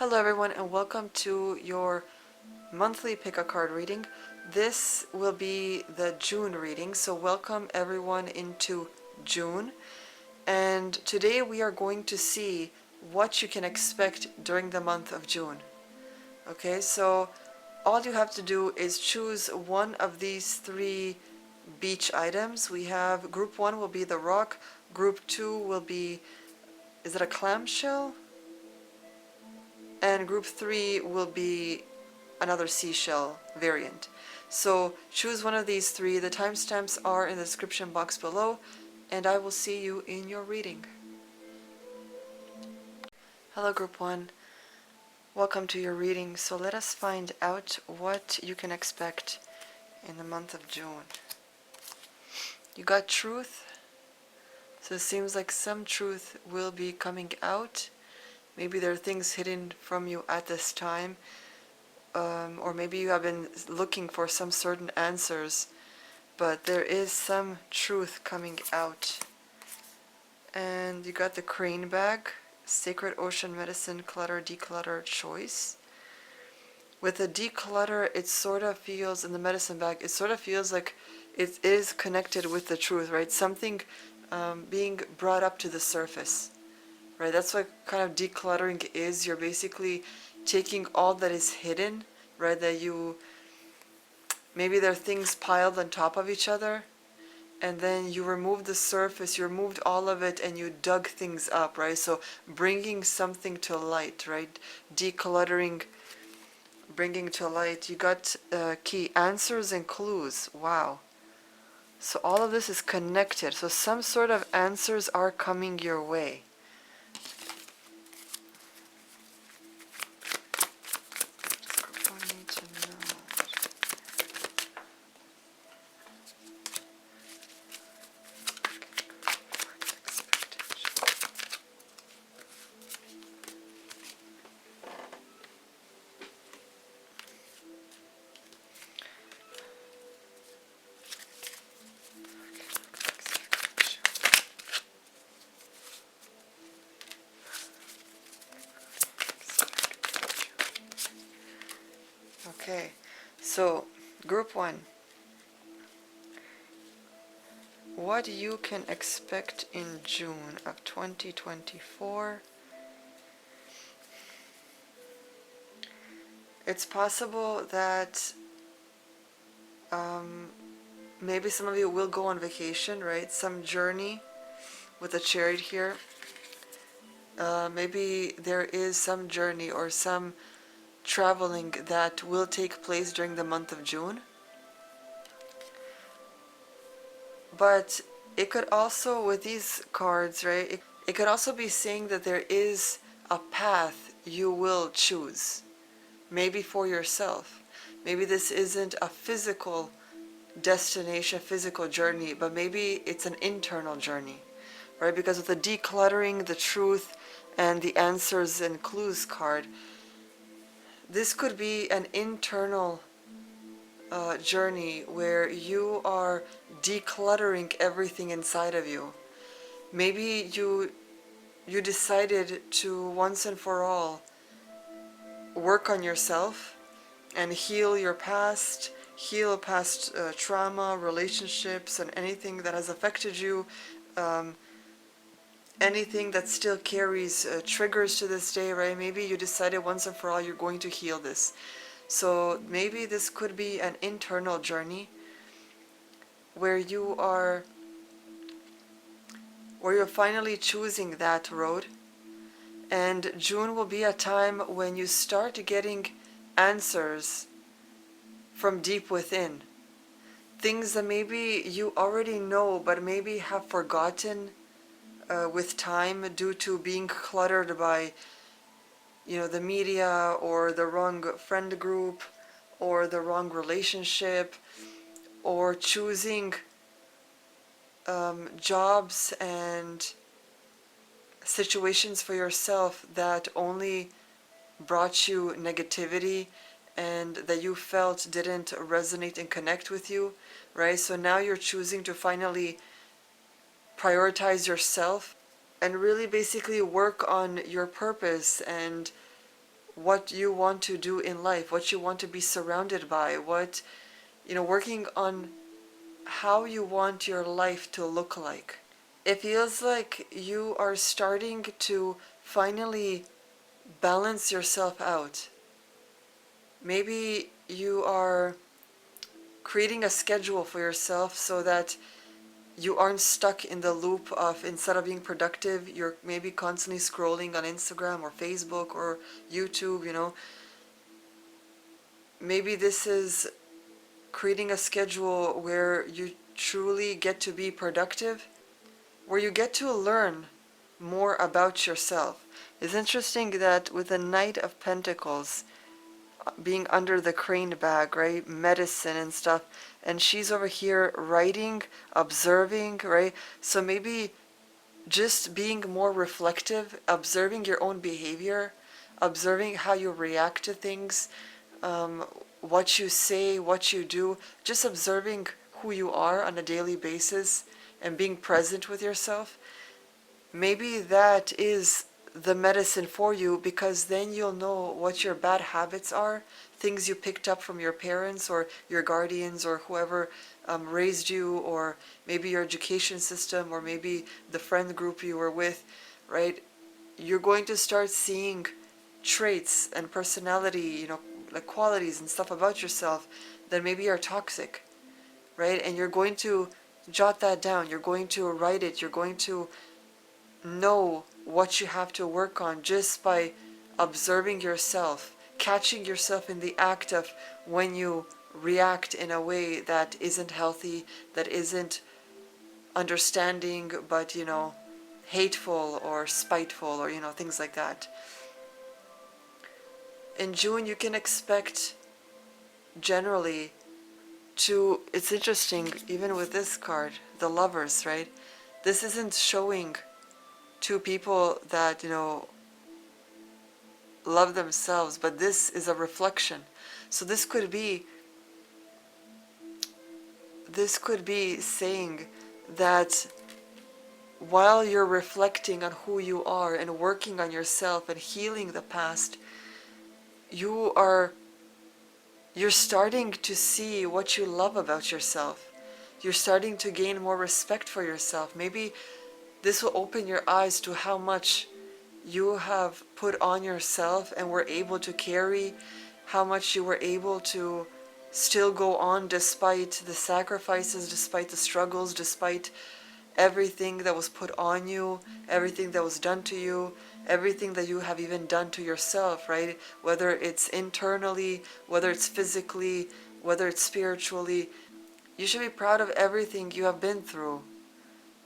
Hello everyone and welcome to your monthly pick a card reading. This will be the June reading, so welcome everyone into June. And today we are going to see what you can expect during the month of June. Okay, so all you have to do is choose one of these three beach items. We have group 1 will be the rock, group 2 will be, is it a clamshell? And group 3 will be another seashell variant. So choose one of these three. The timestamps are in the description box below, and I will see you in your reading. Hello group 1, welcome to your reading. So let us find out what you can expect in the month of June. You got truth, so it seems like some truth will be coming out. Maybe there are things hidden from you at this time. Or maybe you have been looking for some certain answers, but there is some truth coming out. And you got the crane bag, sacred ocean medicine, clutter, declutter, choice. With the declutter, it sort of feels, in the medicine bag, it sort of feels like it is connected with the truth, right? Something being brought up to the surface, right? That's what kind of decluttering is. You're basically taking all that is hidden, right? That you, maybe there are things piled on top of each other, and then you remove the surface, you removed all of it, and you dug things up, right? So bringing something to light, right? Decluttering, bringing to light. You got key answers and clues. Wow. So all of this is connected. So some sort of answers are coming your way. I need to know. Okay, so group 1, what you can expect in June of 2024. It's possible that maybe some of you will go on vacation, right? Some journey with a chariot here. Maybe there is some journey or some traveling that will take place during the month of June. But it could also, with these cards, right, it could also be saying that there is a path you will choose, maybe for yourself. Maybe this isn't a physical destination, physical journey, but maybe it's an internal journey, right? Because with the decluttering, the truth, and the answers and clues card, this could be an internal journey where you are decluttering everything inside of you. Maybe you decided to once and for all work on yourself and heal your past, heal past trauma, relationships, and anything that has affected you, anything that still carries triggers to this day, right? Maybe you decided once and for all you're going to heal this. So maybe this could be an internal journey where you're finally choosing that road. And June will be a time when you start getting answers from deep within. Things that maybe you already know, but maybe have forgotten with time due to being cluttered by, the media or the wrong friend group or the wrong relationship, or choosing jobs and situations for yourself that only brought you negativity and that you felt didn't resonate and connect with you, right? So now you're choosing to finally prioritize yourself and really basically work on your purpose and what you want to do in life, what you want to be surrounded by, what, working on how you want your life to look like. It feels like you are starting to finally balance yourself out. Maybe you are creating a schedule for yourself so that you aren't stuck in the loop of, instead of being productive, you're maybe constantly scrolling on Instagram or Facebook or YouTube. Maybe this is creating a schedule where you truly get to be productive, where you get to learn more about yourself. It's interesting that with the Knight of Pentacles being under the crane bag, right? Medicine and stuff. And she's over here writing, observing, right? So maybe just being more reflective, observing your own behavior, observing how you react to things, what you say, what you do, just observing who you are on a daily basis and being present with yourself. Maybe that is the medicine for you, because then you'll know what your bad habits are, things you picked up from your parents or your guardians or whoever raised you, or maybe your education system, or maybe the friend group you were with, right? You're going to start seeing traits and personality, like qualities and stuff about yourself that maybe are toxic, right? And you're going to jot that down, you're going to write it, you're going to know what you have to work on just by observing yourself, catching yourself in the act of when you react in a way that isn't healthy, that isn't understanding, but hateful or spiteful, or things like that. In June you can expect generally to, it's interesting, even with this card, the Lovers, right? This isn't showing two people that love themselves, but this is a reflection. So this could be saying that while you're reflecting on who you are and working on yourself and healing the past, you're starting to see what you love about yourself. You're starting to gain more respect for yourself. Maybe this will open your eyes to how much you have put on yourself and were able to carry, how much you were able to still go on despite the sacrifices, despite the struggles, despite everything that was put on you, everything that was done to you, everything that you have even done to yourself, right? Whether it's internally, whether it's physically, whether it's spiritually. You should be proud of everything you have been through,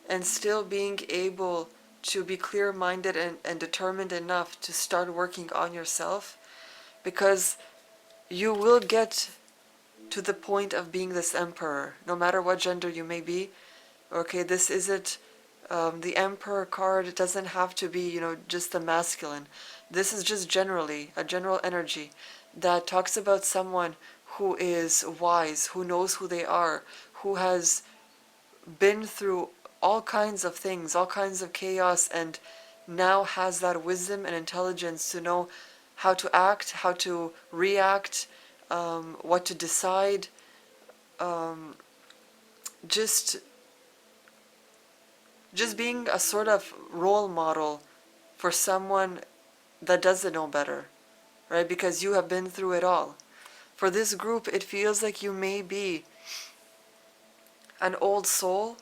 and still being able to be clear-minded and determined enough to start working on yourself, because you will get to the point of being this emperor, no matter what gender you may be. Okay, this isn't the Emperor card. It doesn't have to be, just the masculine. This is just generally a general energy that talks about someone who is wise, who knows who they are, who has been through all kinds of things, all kinds of chaos, and now has that wisdom and intelligence to know how to act, how to react, what to decide, just being a sort of role model for someone that doesn't know better, right? Because you have been through it all. For this group, it feels like you may be an old soul,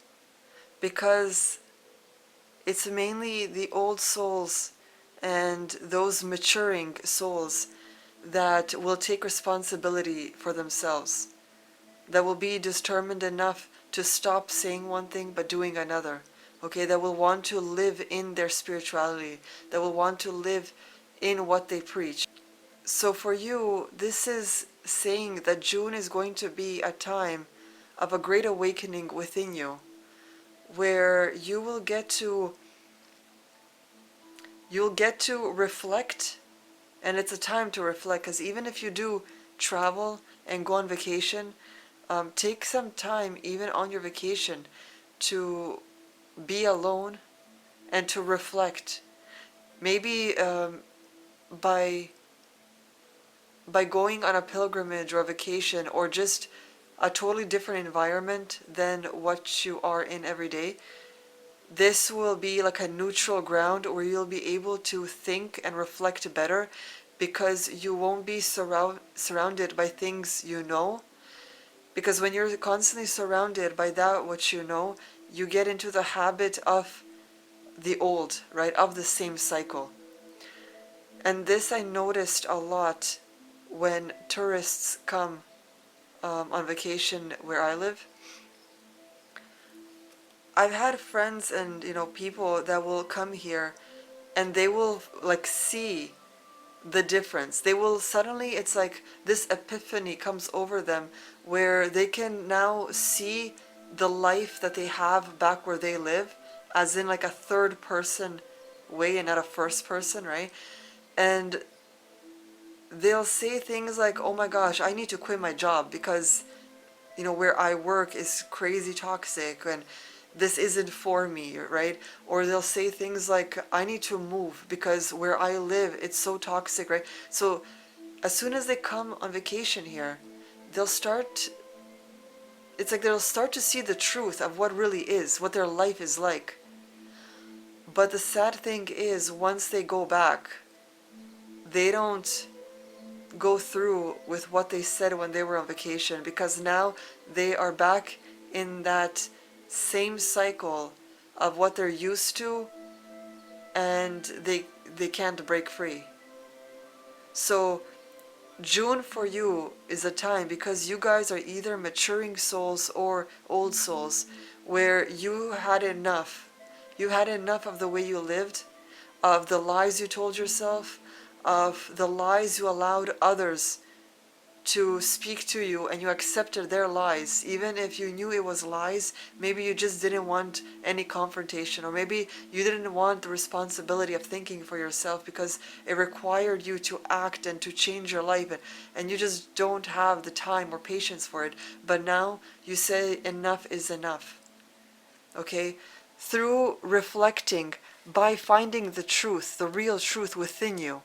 because it's mainly the old souls and those maturing souls that will take responsibility for themselves, that will be determined enough to stop saying one thing but doing another, okay, that will want to live in their spirituality, that will want to live in what they preach. So for you, this is saying that June is going to be a time of a great awakening within you, where you'll get to reflect. And it's a time to reflect, because even if you do travel and go on vacation, take some time even on your vacation to be alone and to reflect. Maybe by by going on a pilgrimage or a vacation or just a totally different environment than what you are in every day, this will be like a neutral ground where you'll be able to think and reflect better, because you won't be surrounded by things you know. Because when you're constantly surrounded by that what you know, you get into the habit of the old, right? Of the same cycle. And this I noticed a lot when tourists come on vacation where I live. I've had friends and people that will come here, and they will like see the difference. They will suddenly, it's like this epiphany comes over them, where they can now see the life that they have back where they live, as in like a third person way and not a first person, right? And they'll say things like, oh my gosh, I need to quit my job because where I work is crazy toxic and this isn't for me, right? Or they'll say things like, I need to move because where I live, it's so toxic, right? So as soon as they come on vacation here, they'll start, it's like they'll start to see the truth of what really is, what their life is like. But the sad thing is, once they go back, they don't go through with what they said when they were on vacation, because now they are back in that same cycle of what they're used to, and they can't break free. So June for you is a time, because you guys are either maturing souls or old souls, where you had enough. You had enough of the way you lived, of the lies you told yourself, of the lies you allowed others to speak to you, and you accepted their lies. Even if you knew it was lies, maybe you just didn't want any confrontation, or maybe you didn't want the responsibility of thinking for yourself because it required you to act and to change your life, and you just don't have the time or patience for it. But now you say enough is enough. Okay? Through reflecting, by finding the truth, the real truth within you.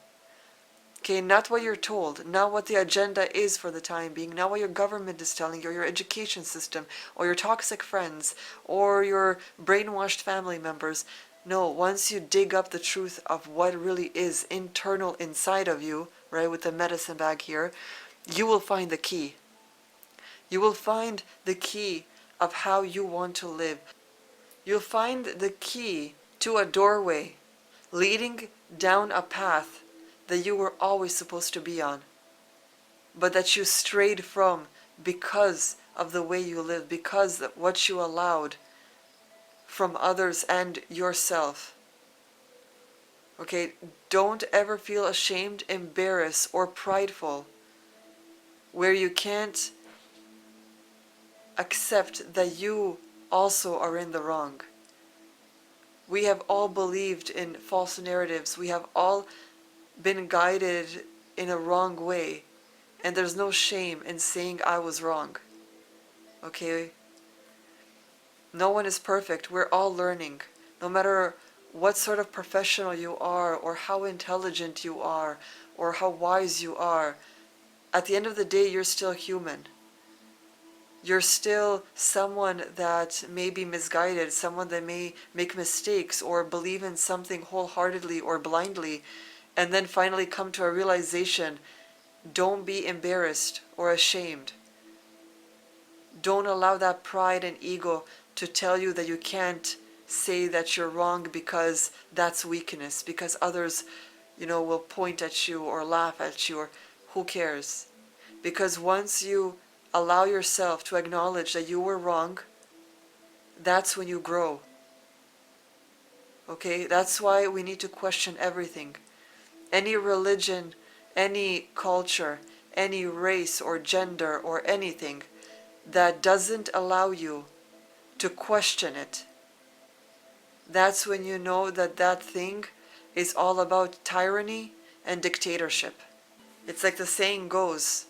Okay, not what you're told, not what the agenda is for the time being, not what your government is telling you, or your education system, or your toxic friends, or your brainwashed family members. No, once you dig up the truth of what really is internal inside of you, right, with the medicine bag here, you will find the key. You will find the key of how you want to live. You'll find the key to a doorway leading down a path that you were always supposed to be on, but that you strayed from because of the way you live, because of what you allowed from others and yourself. Okay, don't ever feel ashamed, embarrassed, or prideful where you can't accept that you also are in the wrong. We have all believed in false narratives. We have all been guided in a wrong way, and there's no shame in saying I was wrong. Okay? No one is perfect. We're all learning. No matter what sort of professional you are, or how intelligent you are, or how wise you are, at the end of the day, you're still human. You're still someone that may be misguided, someone that may make mistakes, or believe in something wholeheartedly or blindly, and then finally come to a realization. Don't be embarrassed or ashamed. Don't allow that pride and ego to tell you that you can't say that you're wrong, because that's weakness, because others, will point at you or laugh at you, or who cares? Because once you allow yourself to acknowledge that you were wrong, that's when you grow. Okay? That's why we need to question everything. Any religion, any culture, any race or gender or anything that doesn't allow you to question it, that's when you know that that thing is all about tyranny and dictatorship. It's like the saying goes,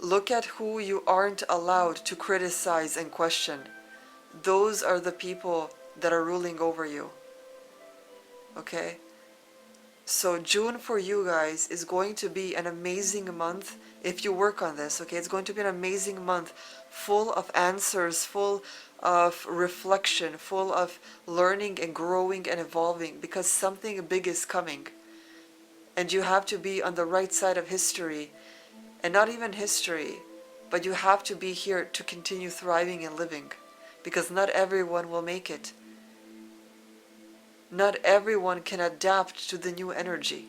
look at who you aren't allowed to criticize and question. Those are the people that are ruling over you. Okay? So June for you guys is going to be an amazing month if you work on this, okay? It's going to be an amazing month full of answers, full of reflection, full of learning and growing and evolving, because something big is coming. And you have to be on the right side of history, and not even history, but you have to be here to continue thriving and living, because not everyone will make it. Not everyone can adapt to the new energy,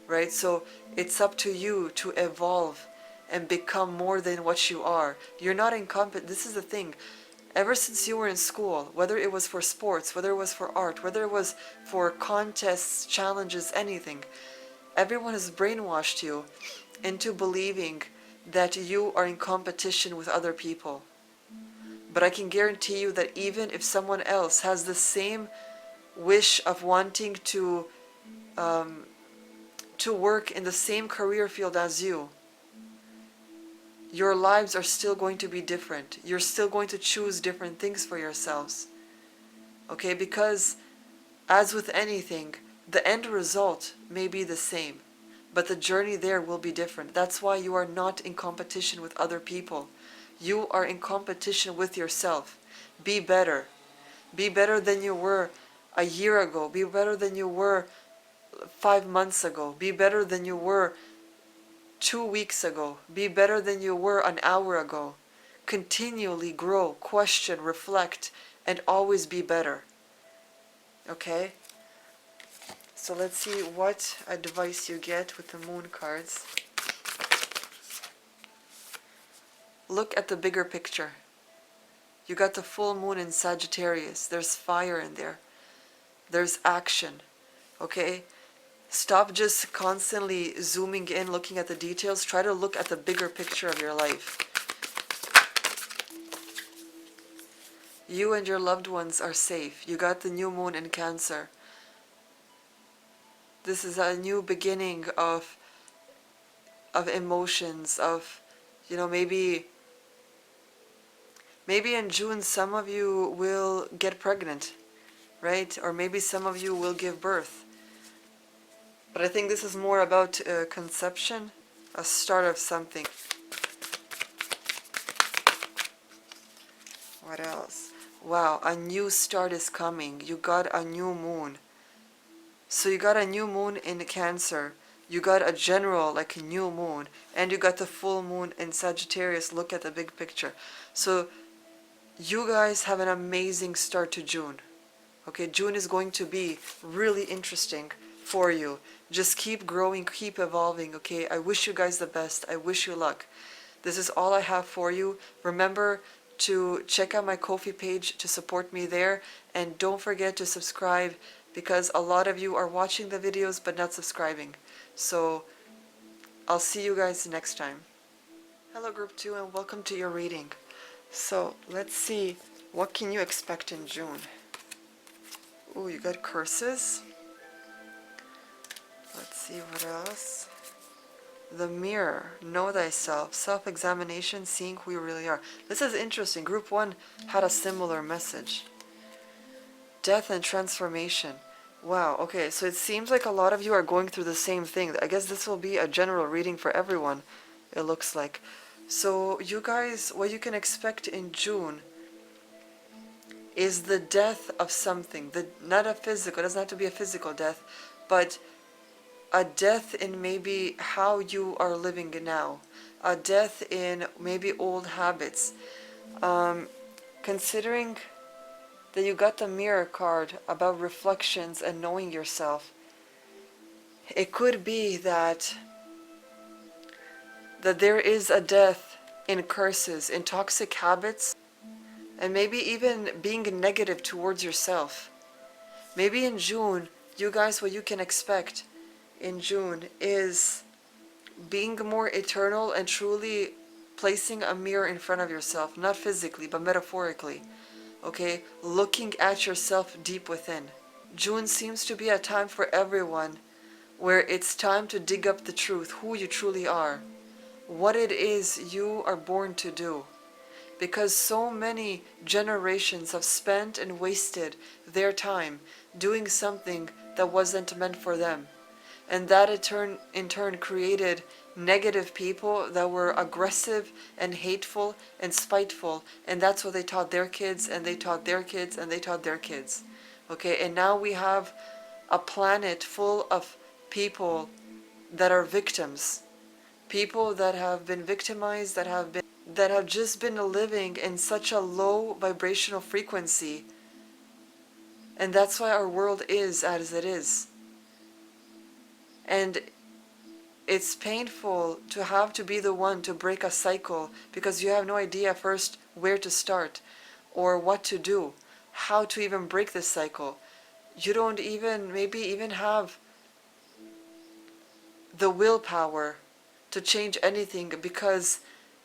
right? So it's up to you to evolve and become more than what you are. You're not incompetent. This is the thing. Ever since you were in school, whether it was for sports, whether it was for art, whether it was for contests, challenges, anything, everyone has brainwashed you into believing that you are in competition with other people. But I can guarantee you that even if someone else has the same wish of wanting to work in the same career field as you, your lives are still going to be different. You're still going to choose different things for yourselves. Okay, because as with anything, the end result may be the same, but the journey there will be different. That's why you are not in competition with other people. You are in competition with yourself. Be better. Be better than you were a year ago. Be better than you were 5 months ago. Be better than you were 2 weeks ago. Be better than you were an hour ago. Continually grow, question, reflect, and always be better. Okay? So let's see what advice you get with the moon cards. Look at the bigger picture. You got the full moon in Sagittarius. There's fire in there. There's action. Okay? Stop just constantly zooming in, looking at the details. Try to look at the bigger picture of your life. You and your loved ones are safe. You got the new moon in Cancer. This is a new beginning of emotions, of, maybe in June some of you will get pregnant, right? Or maybe some of you will give birth. But I think this is more about conception, a start of something. What else? Wow, a new start is coming. You got a new moon. So you got a new moon in Cancer. You got a general, like a new moon. And you got the full moon in Sagittarius. Look at the big picture. So you guys have an amazing start to June. Okay, June is going to be really interesting for you. Just keep growing, keep evolving, okay? I wish you guys the best. I wish you luck. This is all I have for you. Remember to check out my Ko-fi page to support me there. And don't forget to subscribe, because a lot of you are watching the videos but not subscribing. So I'll see you guys next time. Hello Group 2, and welcome to your reading. So let's see, what can you expect in June? Ooh, you got curses. Let's see what else. The mirror, know thyself, self-examination, seeing who you really are. This is interesting. Group 1 had a similar message. Death and transformation. Wow, okay, so it seems like a lot of you are going through the same thing. I guess this will be a general reading for everyone, it looks like. So you guys, what you can expect in June is the death of something. Not a physical, it doesn't have to be a physical death, but a death in maybe how you are living now. A death in maybe old habits. Considering that you got the mirror card about reflections and knowing yourself, it could be that there is a death in curses, in toxic habits, and maybe even being negative towards yourself. Maybe in June, you guys, what you can expect in June is being more eternal and truly placing a mirror in front of yourself, not physically, but metaphorically. Okay? Looking at yourself deep within. June seems to be a time for everyone where it's time to dig up the truth, who you truly are, what it is you are born to do. Because so many generations have spent and wasted their time doing something that wasn't meant for them. And that in turn created negative people that were aggressive and hateful and spiteful. And that's what they taught their kids, and they taught their kids, and they taught their kids. Okay, and now we have a planet full of people that are victims. People that have been victimized, that have just been living in such a low vibrational frequency. And that's why our world is as it is. And it's painful to have to be the one to break a cycle, because you have no idea first where to start or what to do, how to even break this cycle. You don't even maybe even have the willpower to change anything, because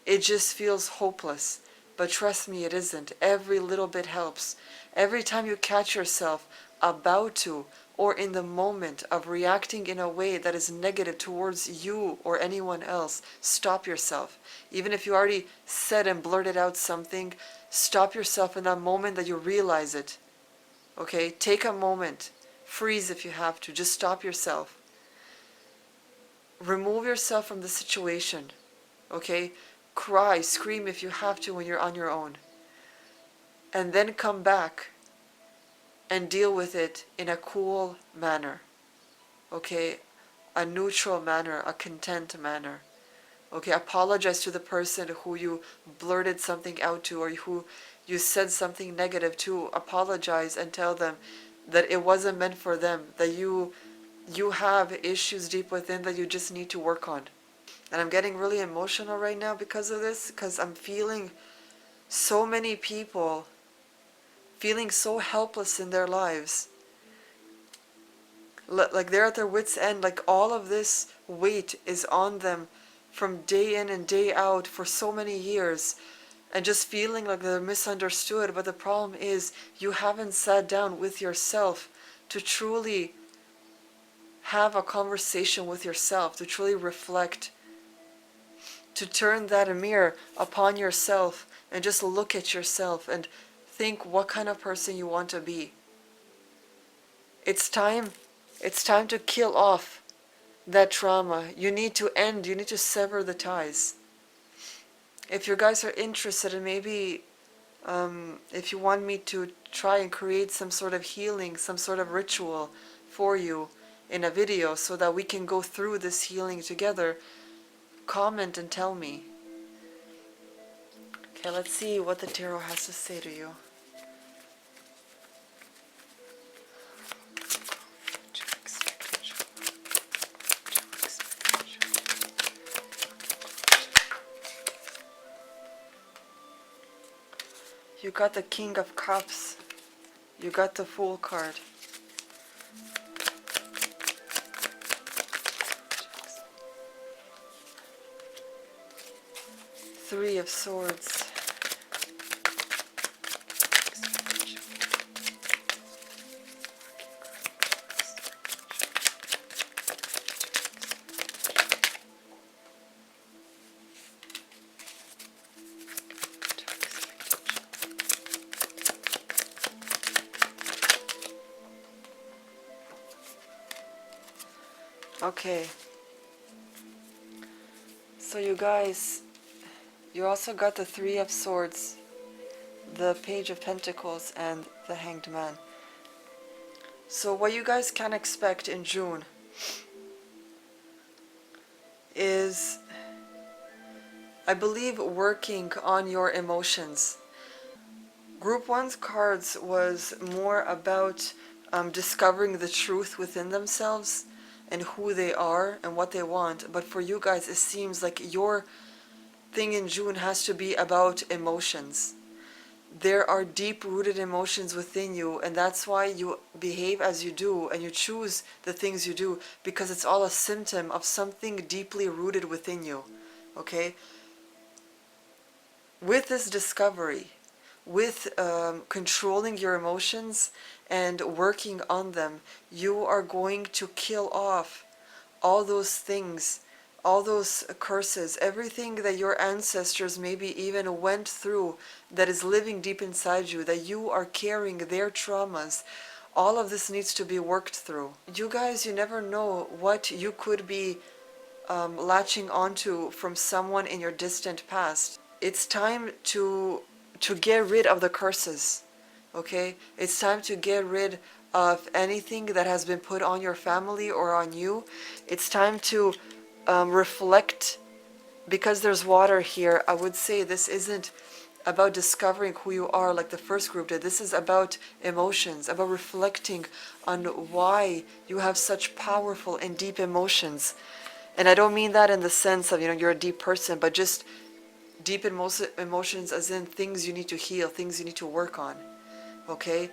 it just feels hopeless. But trust me, it isn't. Every little bit helps. Every time you catch yourself about to or in the moment of reacting in a way that is negative towards you or anyone else, stop yourself. Even if you already said and blurted out something, stop yourself in that moment that you realize it. Okay? Take a moment. Freeze if you have to. Just stop yourself. Remove yourself from the situation. Okay? Cry, scream if you have to when you're on your own. And then come back and deal with it in a cool manner. Okay? A neutral manner, a content manner. Okay? Apologize to the person who you blurted something out to, or who you said something negative to. Apologize and tell them that it wasn't meant for them, that you have issues deep within that you just need to work on. And I'm getting really emotional right now because of this, because I'm feeling so many people feeling so helpless in their lives. Like they're at their wits' end, like all of this weight is on them from day in and day out for so many years, and just feeling like they're misunderstood. But the problem is you haven't sat down with yourself to truly have a conversation with yourself, to truly reflect, to turn that mirror upon yourself and just look at yourself and think what kind of person you want to be. It's time to kill off that trauma. You need to sever the ties. If you guys are interested in maybe, if you want me to try and create some sort of healing, some sort of ritual for you in a video so that we can go through this healing together, comment and tell me. Okay, let's see what the tarot has to say to you. You got the King of Cups. You got the Fool card. Three of Swords. Okay. So you guys, you also got the Three of Swords, the Page of Pentacles, and the Hanged Man. So what you guys can expect in June is, I believe, working on your emotions. Group 1's cards was more about discovering the truth within themselves and who they are and what they want. But for you guys, it seems like your thing in June has to be about emotions. There are deep-rooted emotions within you, and that's why you behave as you do and you choose the things you do, because it's all a symptom of something deeply rooted within you. Okay? With this discovery, with controlling your emotions and working on them, you are going to kill off all those things, all those curses, everything that your ancestors maybe even went through that is living deep inside you, that you are carrying their traumas all of this needs to be worked through. You guys, you never know what you could be latching onto from someone in your distant past. It's time to get rid of the curses, okay? It's time to get rid of anything that has been put on your family or on you. It's time to reflect. Because there's water here, I would say this isn't about discovering who you are like the first group did. This is about emotions, about reflecting on why you have such powerful and deep emotions. And I don't mean that in the sense of, you're a deep person, but just deep emotions as in things you need to heal, things you need to work on. Okay?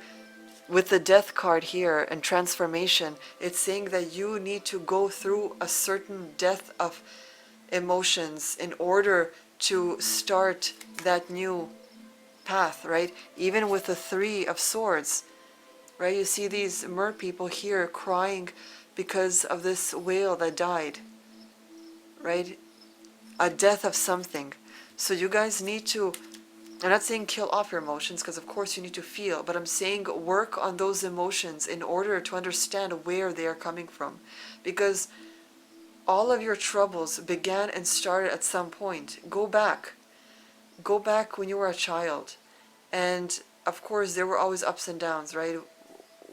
With the death card here and transformation, it's saying that you need to go through a certain death of emotions in order to start that new path, right? Even with the Three of Swords, right? You see these mer people here crying because of this whale that died, right? A death of something. So you guys need to, I'm not saying kill off your emotions, because of course you need to feel, but I'm saying work on those emotions in order to understand where they are coming from. Because all of your troubles began and started at some point. Go back. Go back when you were a child. And of course there were always ups and downs, right?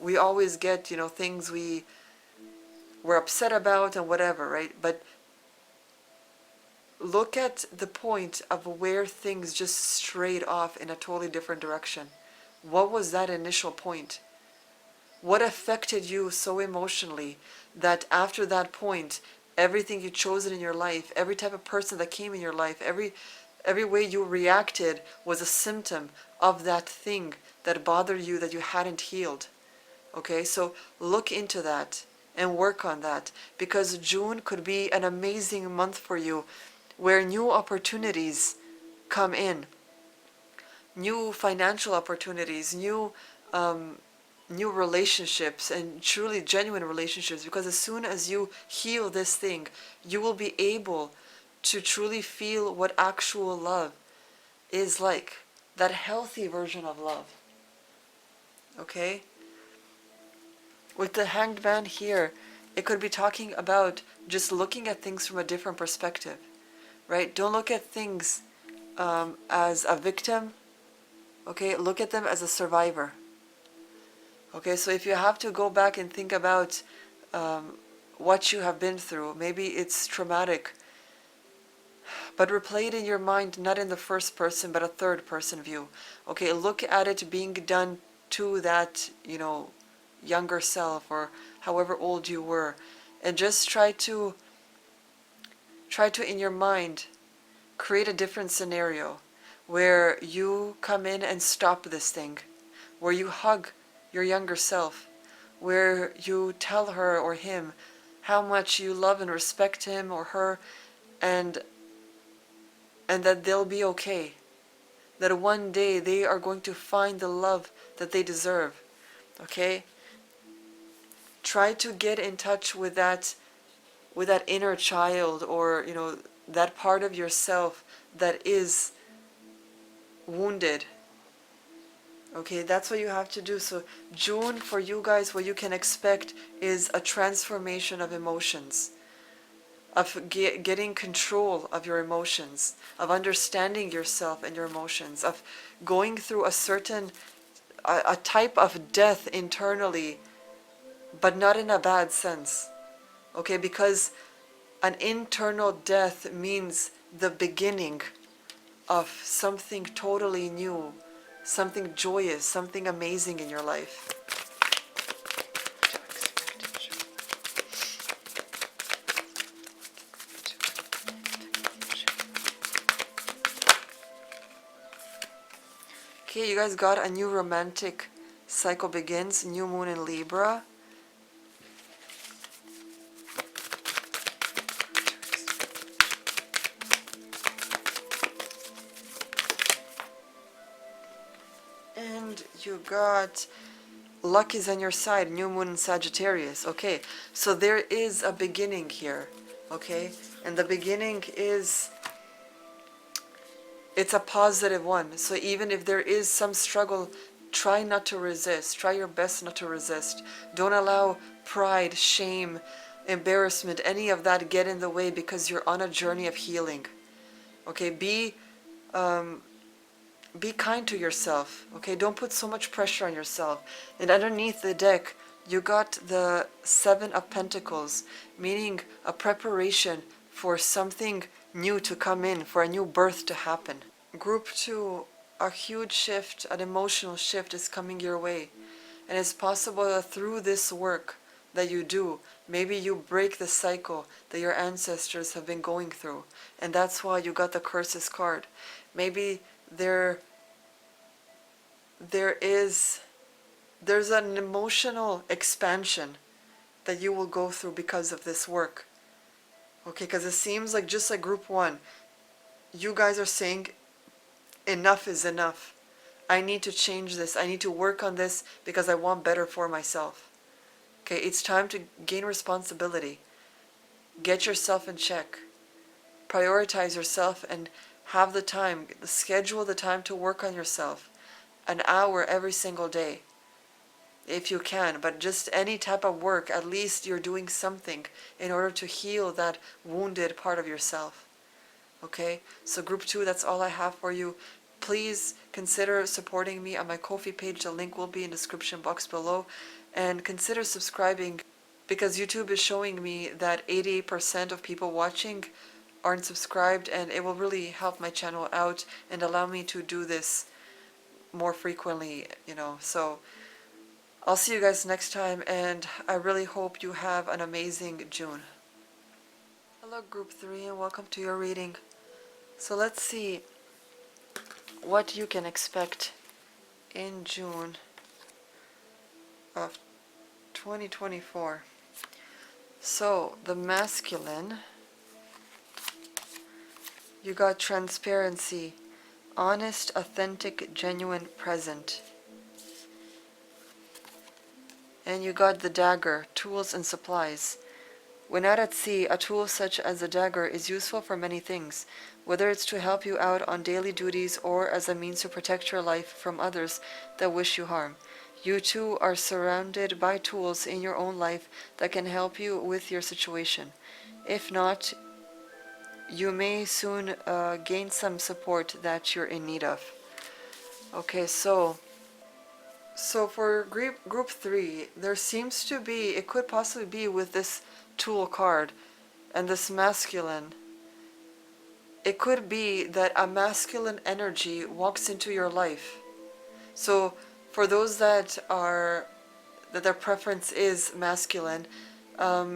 We always get, things we were upset about and whatever, right? But look at the point of where things just strayed off in a totally different direction. What was that initial point? What affected you so emotionally that after that point, everything you chosen in your life, every type of person that came in your life, every way you reacted was a symptom of that thing that bothered you that you hadn't healed? Okay, so look into that and work on that, because June could be an amazing month for you where new opportunities come in, new financial opportunities, new relationships, and truly genuine relationships. Because as soon as you heal this thing, you will be able to truly feel what actual love is like, that healthy version of love. Okay? With the Hanged Man here, it could be talking about just looking at things from a different perspective, right? Don't look at things as a victim, okay? Look at them as a survivor. Okay, so if you have to go back and think about what you have been through, maybe it's traumatic, but replay it in your mind, not in the first person, but a third person view. Okay, look at it being done to that, younger self, or however old you were, and just try to in your mind create a different scenario where you come in and stop this thing, where you hug your younger self, where you tell her or him how much you love and respect him or her, and that they'll be okay, that one day they are going to find the love that they deserve. Okay? Try to get in touch with that inner child, or that part of yourself that is wounded. Okay, that's what you have to do. So June, for you guys, what you can expect is a transformation of emotions, of getting control of your emotions, of understanding yourself and your emotions, of going through a type of death internally, but not in a bad sense. Okay, because an internal death means the beginning of something totally new, something joyous, something amazing in your life. Okay, you guys got a new romantic cycle begins, new moon in Libra. And you got luck is on your side, new moon in Sagittarius. Okay, so there is a beginning here, okay? And the beginning is, it's a positive one. So even if there is some struggle try not to resist. Try your best not to resist. Don't allow pride, shame, embarrassment, any of that get in the way, because you're on a journey of healing. Okay, be kind to yourself. Okay, don't put so much pressure on yourself. And underneath the deck, you got the Seven of Pentacles, meaning a preparation for something new to come in, for a new birth to happen. Group 2, a huge shift, an emotional shift is coming your way. And it's possible that through this work that you do, maybe you break the cycle that your ancestors have been going through. And that's why you got the Curses card. Maybe there's an emotional expansion that you will go through because of this work. Okay, because it seems like, just like group 1, you guys are saying enough is enough. I need to change this. I need to work on this because I want better for myself. Okay, it's time to gain responsibility. Get yourself in check. Prioritize yourself and have the time, schedule the time to work on yourself. An hour every single day, if you can, but just any type of work, at least you're doing something in order to heal that wounded part of yourself. Okay, so group 2, that's all I have for you. Please consider supporting me on my Ko-fi page. The link will be in the description box below. And consider subscribing, because YouTube is showing me that 88% of people watching aren't subscribed, and it will really help my channel out and allow me to do this more frequently, So I'll see you guys next time, and I really hope you have an amazing June. Hello group 3, and welcome to your reading. So let's see what you can expect in June of 2024. So the masculine, you got transparency, honest, authentic, genuine, present. And you got the dagger, tools and supplies. When out at sea, a tool such as a dagger is useful for many things, whether it's to help you out on daily duties or as a means to protect your life from others that wish you harm. You too are surrounded by tools in your own life that can help you with your situation. If not, you may soon gain some support that you're in need of. Okay, so for group 3, there seems to be, it could possibly be with this Tool card and this masculine, it could be that a masculine energy walks into your life. So for those that their preference is masculine,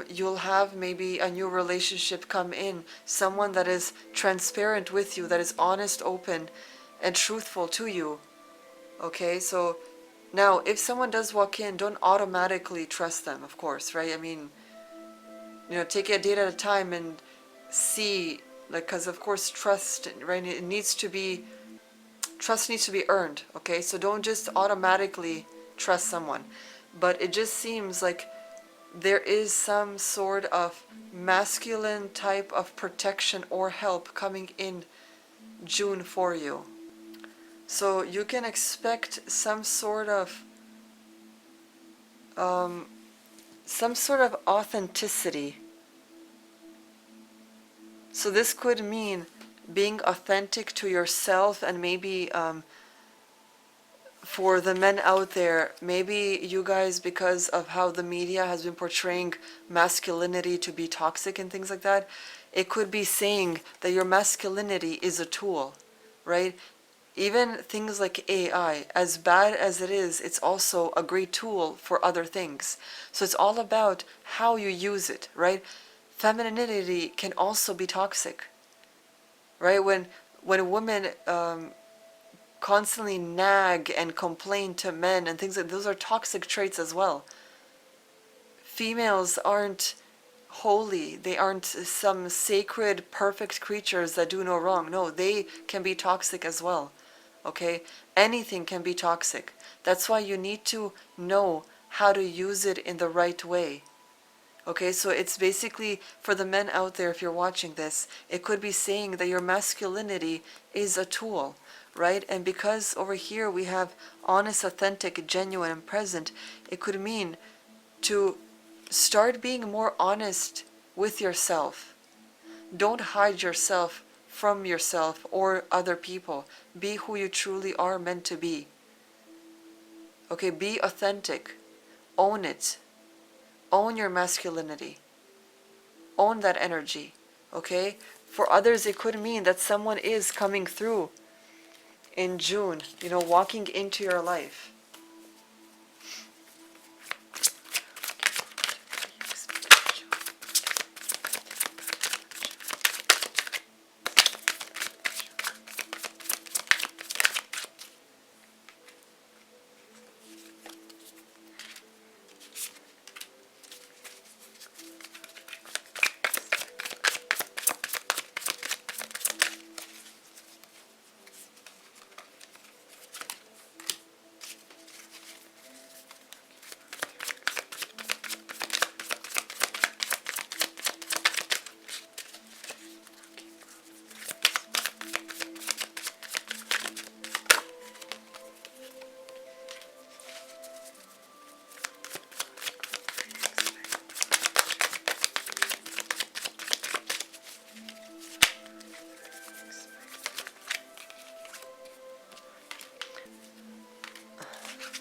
you'll have maybe a new relationship come in, someone that is transparent with you, that is honest, open, and truthful to you. Okay, so now if someone does walk in, don't automatically trust them, of course, right? I mean, take it a day at a time and see, because of course trust, right? Trust needs to be earned, okay? So don't just automatically trust someone. But it just seems like there is some sort of masculine type of protection or help coming in June for you. So you can expect some sort of authenticity. So this could mean being authentic to yourself, and maybe for the men out there, maybe you guys, because of how the media has been portraying masculinity to be toxic and things like that, it could be saying that your masculinity is a tool, right? Even things like AI, as bad as it is, it's also a great tool for other things. So it's all about how you use it, right? Femininity can also be toxic, right? When women constantly nag and complain to men and things like those are toxic traits as well. Females aren't holy. They aren't some sacred, perfect creatures that do no wrong. No, they can be toxic as well. Okay? Anything can be toxic. That's why you need to know how to use it in the right way. Okay, so it's basically, for the men out there, if you're watching this, it could be saying that your masculinity is a tool, right? And because over here we have honest, authentic, genuine, and present, it could mean to start being more honest with yourself. Don't hide yourself from yourself or other people. Be who you truly are meant to be. Okay, be authentic. Own it. Own your masculinity. Own that energy. Okay? For others, it could mean that someone is coming through in June, walking into your life.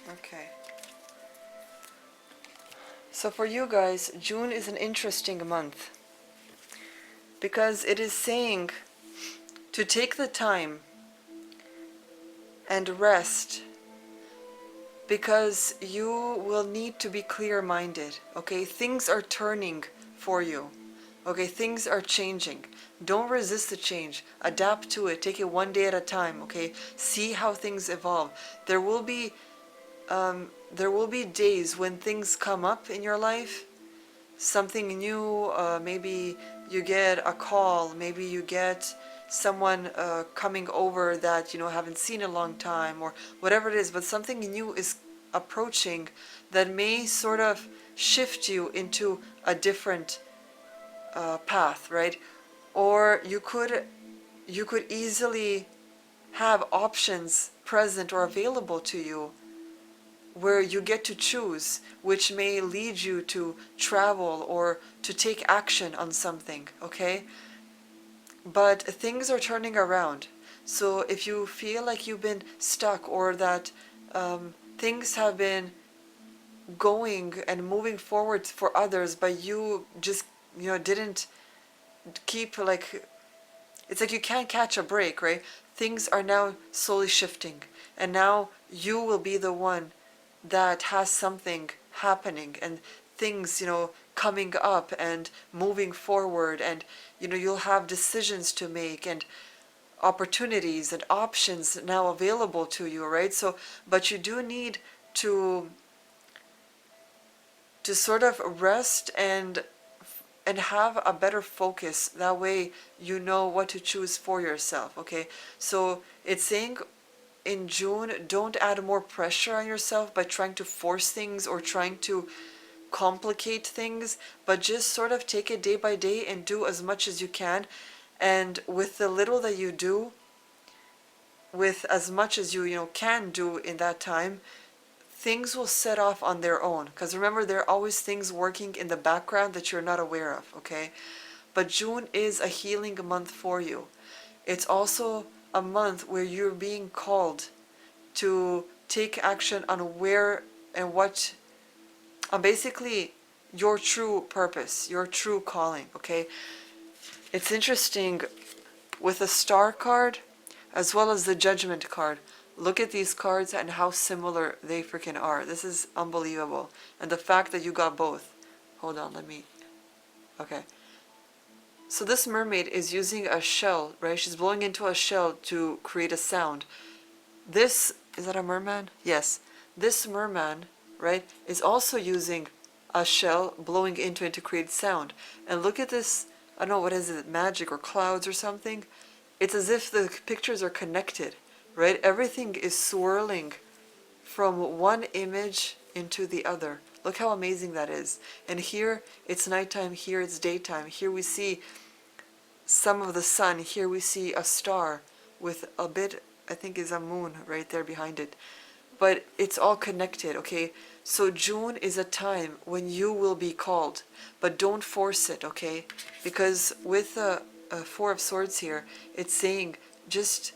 Okay. So for you guys, June is an interesting month because it is saying to take the time and rest, because you will need to be clear-minded. Okay, things are turning for you. Okay, things are changing. Don't resist the change. Adapt to it. Take it one day at a time. Okay, see how things evolve. There will be days when things come up in your life, something new. Maybe you get a call. Maybe you get someone coming over that haven't seen in a long time, or whatever it is. But something new is approaching that may sort of shift you into a different path, right? Or you could easily have options present or available to you where you get to choose, which may lead you to travel or to take action on something, okay? But things are turning around. So if you feel like you've been stuck, or that things have been going and moving forward for others, but you just didn't keep, like, it's like you can't catch a break, right? Things are now slowly shifting, and now you will be the one that has something happening, and things coming up and moving forward, and you'll have decisions to make, and opportunities and options now available to you, right? So but you do need to sort of rest and have a better focus. That way you know what to choose for yourself, okay? So it's saying in June, don't add more pressure on yourself by trying to force things or trying to complicate things, but just sort of take it day by day and do as much as you can. And with the little that you do, with as much as you can do in that time, things will set off on their own. Because remember, there are always things working in the background that you're not aware of, okay? But June is a healing month for you. It's also a month where you're being called to take action on where and what, on basically your true purpose, your true calling, okay? It's interesting with the Star card as well as the Judgment card. Look at these cards and how similar they freaking are. This is unbelievable. And the fact that you got both. Hold on, okay. So this mermaid is using a shell, right? She's blowing into a shell to create a sound. Is that a merman? Yes. This merman, right, is also using a shell, blowing into it to create sound. And look at this, I don't know, what is it, magic or clouds or something? It's as if the pictures are connected, right? Everything is swirling from one image into the other. Look how amazing that is. And here it's nighttime, here it's daytime. Here we see some of the sun. Here we see a star with a bit, I think is a moon right there behind it. But it's all connected, okay? So June is a time when you will be called, but don't force it, okay? Because with the Four of Swords here, it's saying just,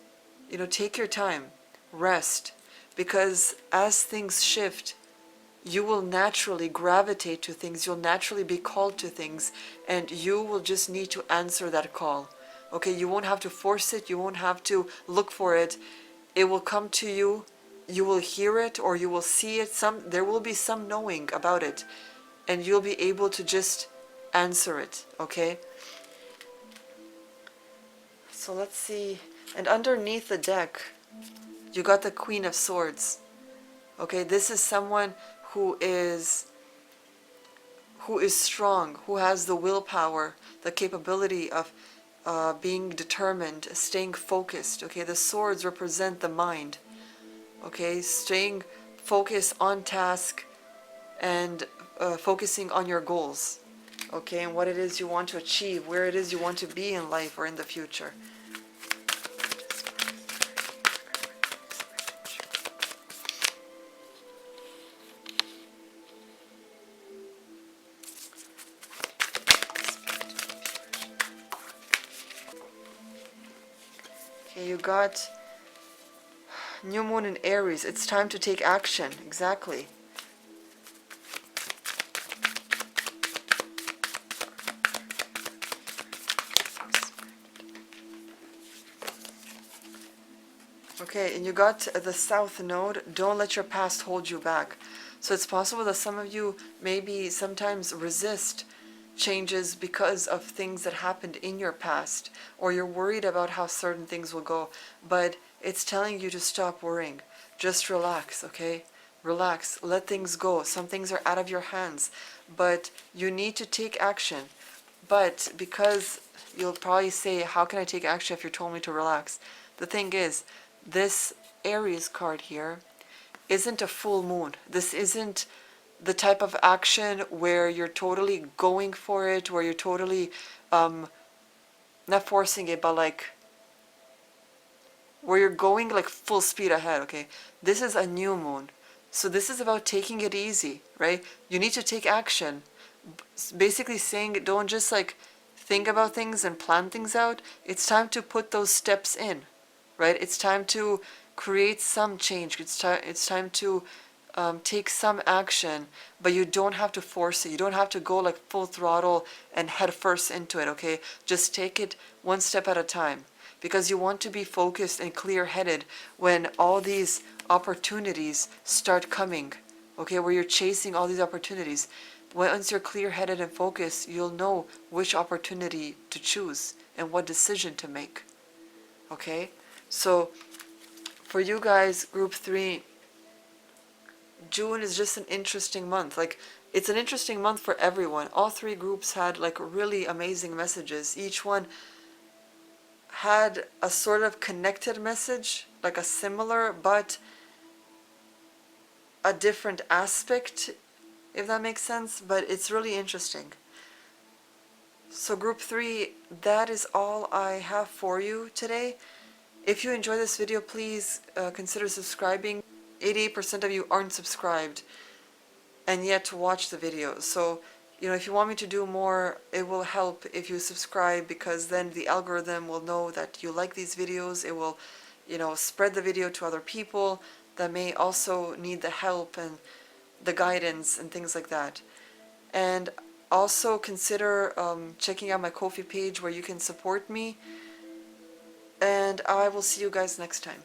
take your time, rest, because as things shift, you will naturally gravitate to things, you'll naturally be called to things, and you will just need to answer that call. Okay, you won't have to force it, you won't have to look for it. It will come to you, you will hear it or you will see it. There will be some knowing about it, and you'll be able to just answer it, okay? So let's see. And underneath the deck, you got the Queen of Swords. Okay, this is someone who is strong, who has the willpower, the capability of being determined, staying focused. Okay, the swords represent the mind. Okay, staying focused on task and focusing on your goals. Okay, and what it is you want to achieve, where it is you want to be in life or in the future. Okay, you got New Moon in Aries. It's time to take action. Exactly. Okay, and you got the South Node. Don't let your past hold you back. So it's possible that some of you maybe sometimes resist changes because of things that happened in your past, or you're worried about how certain things will go, but it's telling you to stop worrying. Just relax, okay? Relax, let things go. Some things are out of your hands, but you need to take action. But because you'll probably say, how can I take action if you're telling me to relax? The thing is, this Aries card here isn't a full moon. This isn't the type of action where you're totally going for it, where you're totally, not forcing it, but like, where you're going like full speed ahead, okay? This is a new moon. So this is about taking it easy, right? You need to take action. Basically saying, don't just like think about things and plan things out. It's time to put those steps in, right? It's time to create some change. It's time to take some action, but you don't have to force it. You don't have to go like full throttle and head first into it, okay? Just take it one step at a time, because you want to be focused and clear-headed when all these opportunities start coming, okay? Where you're chasing all these opportunities. Once you're clear-headed and focused, you'll know which opportunity to choose and what decision to make, okay? So for you guys, group 3, June is just an interesting month. Like, it's an interesting month for everyone. All 3 groups had like really amazing messages. Each one had a sort of connected message, like a similar but a different aspect, if that makes sense. But it's really interesting. So group 3, that is all I have for you today. If you enjoyed this video, please consider subscribing. 88% of you aren't subscribed and yet to watch the video. So, if you want me to do more, it will help if you subscribe, because then the algorithm will know that you like these videos. It will, spread the video to other people that may also need the help and the guidance and things like that. And also consider checking out my Ko-fi page where you can support me. And I will see you guys next time.